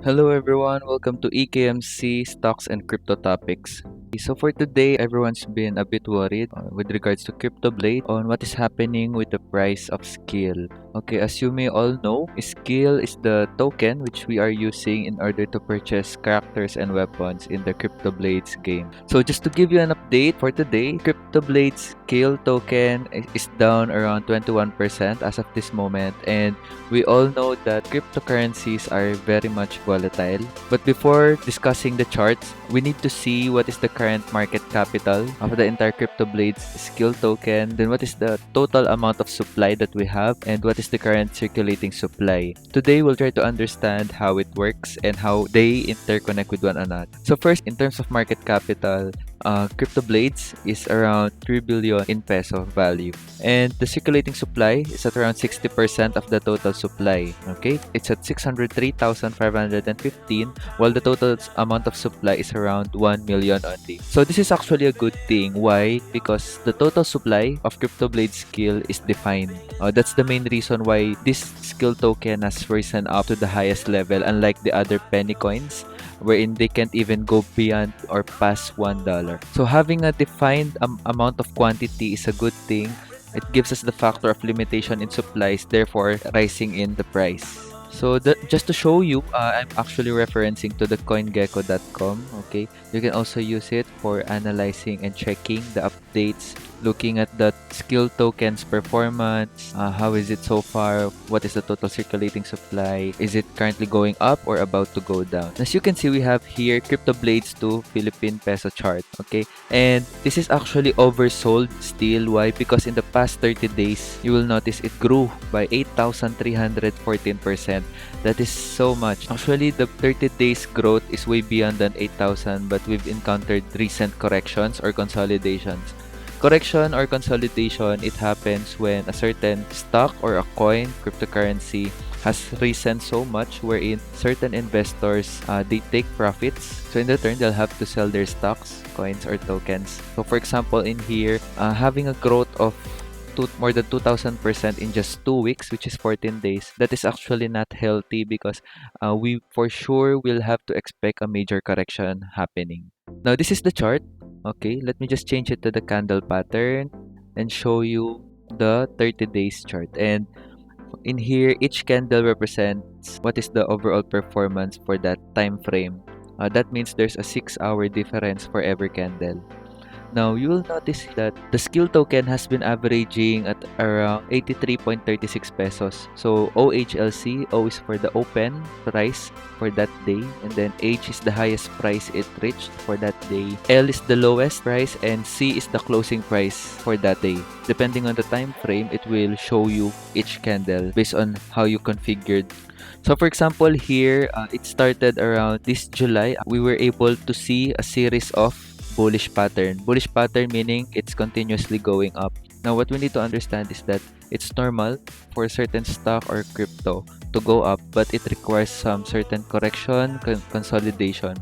Hello everyone, welcome to EKMC Stocks and Crypto Topics. So for today, everyone's been a bit worried with regards to Cryptoblade on what is happening with the price of Skill. Okay, as you may all know, Skill is the token which we are using in order to purchase characters and weapons in the Cryptoblades game. So just to give you an update for today, Cryptoblades Skill token is down around 21% as of this moment, and we all know that cryptocurrencies are very much volatile. But before discussing the charts, we need to see what is the current market capital of the entire Cryptoblades skill token, then what is the total amount of supply that we have, and what is the current circulating supply. Today, we'll try to understand how it works and how they interconnect with one another. So first, in terms of market capital, Cryptoblades is around 3 billion in peso value, and the circulating supply is at around 60% of the total supply. Okay, it's at 603,515, while the total amount of supply is around 1 million only. So this is actually a good thing. Why? Because the total supply of Cryptoblade skill is defined. That's the main reason why this skill token has risen up to the highest level, unlike the other penny coins wherein they can't even go beyond or past $1. So having a defined amount of quantity is a good thing. It gives us the factor of limitation in supplies, therefore rising in the price. So just to show you, I'm actually referencing to the coingecko.com. Okay, you can also use it for analyzing and checking the updates, looking at the skill tokens performance, how is it so far, what is the total circulating supply, is it currently going up or about to go down. As you can see, we have here Cryptoblades to Philippine peso chart. Okay, and this is actually oversold still. Why? Because in the past 30 days, you will notice it grew by 8,314%. That is so much. Actually, the 30 days growth is way beyond than 8,000, but we've encountered recent corrections or consolidations. Correction or consolidation, it happens when a certain stock or a coin, cryptocurrency, has risen so much wherein certain investors, they take profits. So in return, they'll have to sell their stocks, coins, or tokens. So for example, in here, having a growth of more than 2,000% in just 2 weeks, which is 14 days, that is actually not healthy because we for sure will have to expect a major correction happening. Now, this is the chart. Okay, let me just change it to the candle pattern and show you the 30 days chart. And in here, each candle represents what is the overall performance for that time frame. That means there's a 6-hour difference for every candle. Now, you will notice that the skill token has been averaging at around 83.36 pesos. So, OHLC, O is for the open price for that day, and then H is the highest price it reached for that day. L is the lowest price, and C is the closing price for that day. Depending on the time frame, it will show you each candle based on how you configured. So for example, here, it started around this July. We were able to see a series of bullish pattern. Bullish pattern meaning it's continuously going up. Now, what we need to understand is that it's normal for a certain stock or crypto to go up, but it requires some certain correction, consolidation.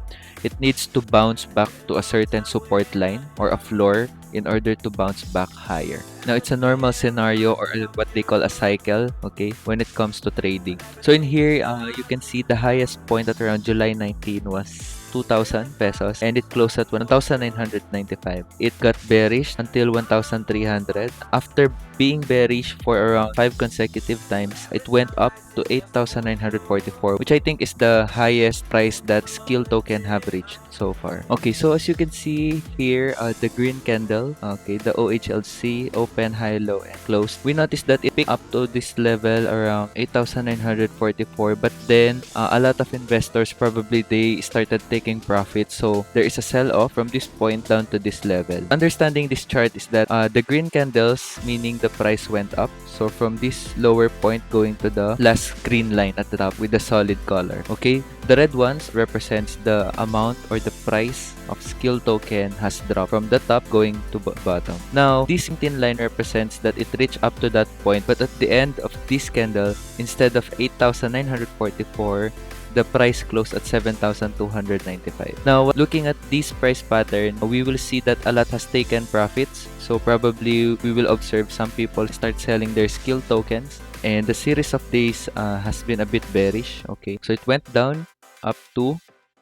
It needs to bounce back to a certain support line or a floor in order to bounce back higher. Now, it's a normal scenario or what they call a cycle, okay, when it comes to trading. So in here, you can see the highest point at around July 19 was 2,000 pesos and it closed at 1,995. It got bearish until 1,300. After being bearish for around 5 consecutive times, it went up to 8,944, which I think is the highest price that skill token have reached so far. Okay, so as you can see here, the green candle, okay, the OHLC, open, high, low, and closed. We noticed that it picked up to this level around 8,944, but then a lot of investors probably they started taking profits, so there is a sell-off from this point down to this level. Understanding this chart is that the green candles, meaning the price went up, so from this lower point going to the last green line at the top with the solid color. Okay, the red ones represents the amount or the price of skill token has dropped from the top going to bottom. Now, this thin line represents that it reached up to that point, but at the end of this candle, instead of 8,944, the price closed at 7,295. Now, looking at this price pattern, we will see that a lot has taken profits. So probably we will observe some people start selling their skill tokens. And the series of days has been a bit bearish. Okay, so it went down up to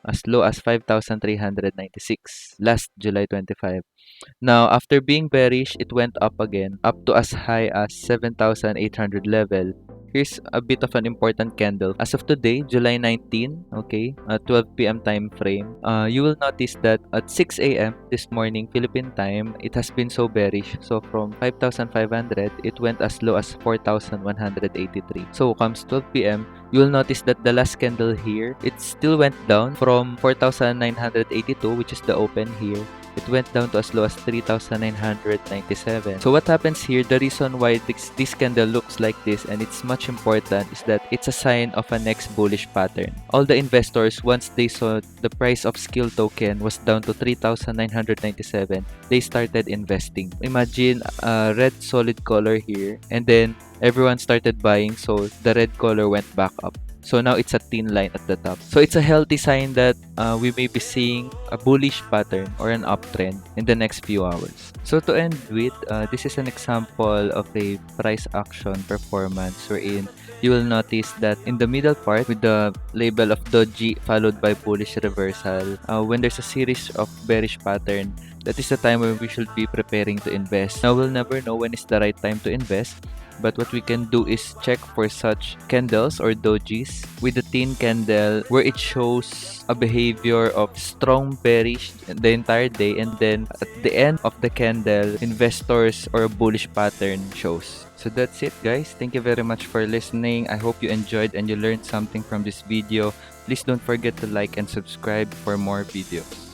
as low as 5,396 last July 25. Now, after being bearish, it went up again, up to as high as 7,800 level. Here's a bit of an important candle. As of today, July 19, okay, 12 p.m. time frame, you will notice that at 6 a.m. this morning, Philippine time, it has been so bearish. So from 5,500, it went as low as 4,183. So comes 12 p.m., you will notice that the last candle here, it still went down from 4,982, which is the open here. It went down to as low as 3,997. So what happens here, the reason why this candle looks like this and it's much important is that it's a sign of a next bullish pattern. All the investors, once they saw the price of Skill token was down to 3,997, they started investing. Imagine a red solid color here and then everyone started buying, so the red color went back up. So now it's a thin line at the top. So it's a healthy sign that we may be seeing a bullish pattern or an uptrend in the next few hours. So to end with, this is an example of a price action performance wherein you will notice that in the middle part with the label of doji followed by bullish reversal, when there's a series of bearish pattern, that is the time when we should be preparing to invest. Now we'll never know when is the right time to invest. But what we can do is check for such candles or dojis with a thin candle where it shows a behavior of strong bearish the entire day, and then at the end of the candle, investors or a bullish pattern shows. So that's it, guys. Thank you very much for listening. I hope you enjoyed and you learned something from this video. Please don't forget to like and subscribe for more videos.